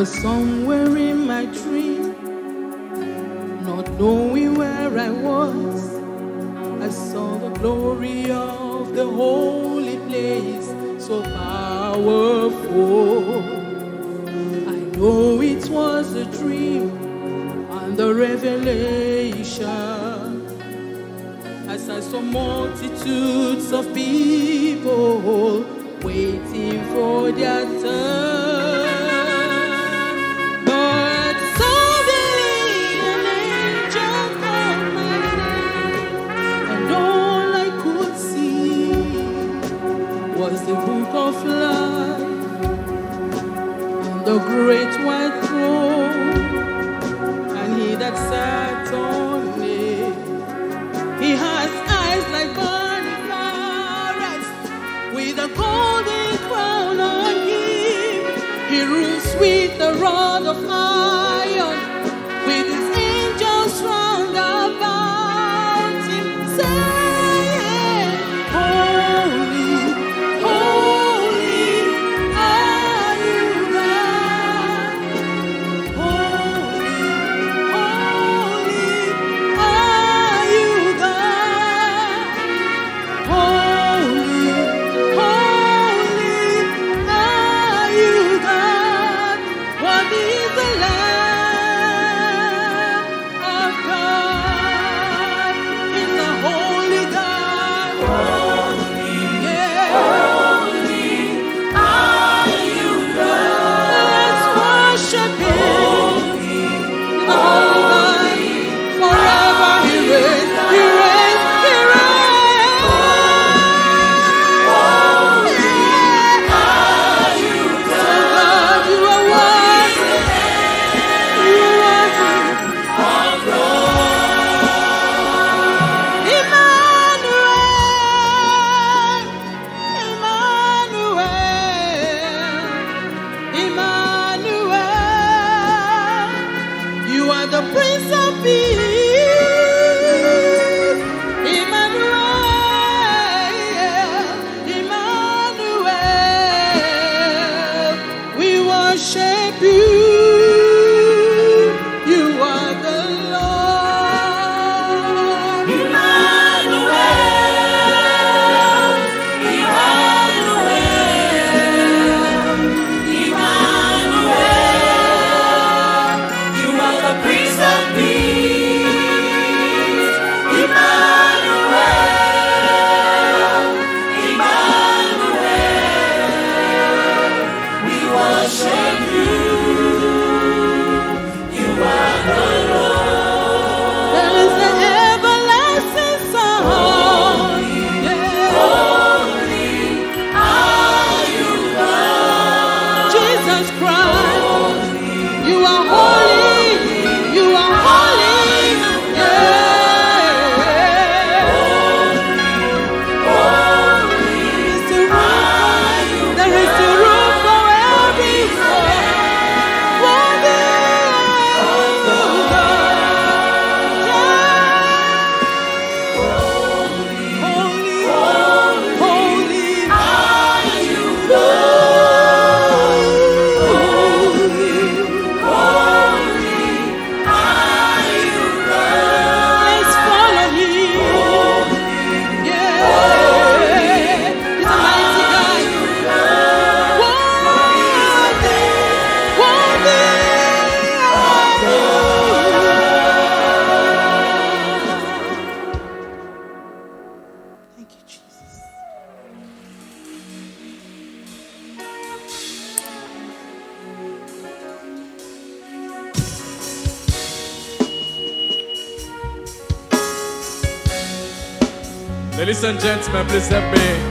was somewhere in my dream, not knowing where I was. I saw the glory of the holy place, so powerful. I know it was a dream and the revelation, as I saw multitudes of people waiting for their turn. But suddenly an angel called my name, and all I could see was the book of life and the great white throne, and he that sat on it. He has eyes like burning fires, with a golden crown on him. He rules with a rod of iron, with his angels round about him, saying, Holy, holy are you, God. Holy, holy are you, God. Holy, holy are you, God. What is the Lamb of God? He's a holy God. Yeah. Let's worship Him. The holy God. Forever He reigns. He reigns. He reigns. So God, you are worthy. You are worthy. Emmanuel, Emmanuel, you are the Prince of Peace. Emmanuel, Emmanuel, we worship you. You are the Lord. There is the everlasting song. Yeah. Jesus Christ, you are holy. You are holy. Yeah. There is the room for everyone. Worthy are you, God. Holy, holy are you, God. Let's follow Him. Yeah, He's a mighty God. Worthy, worthy are you. Thank you, Jesus. Ladies and gentlemen, please help me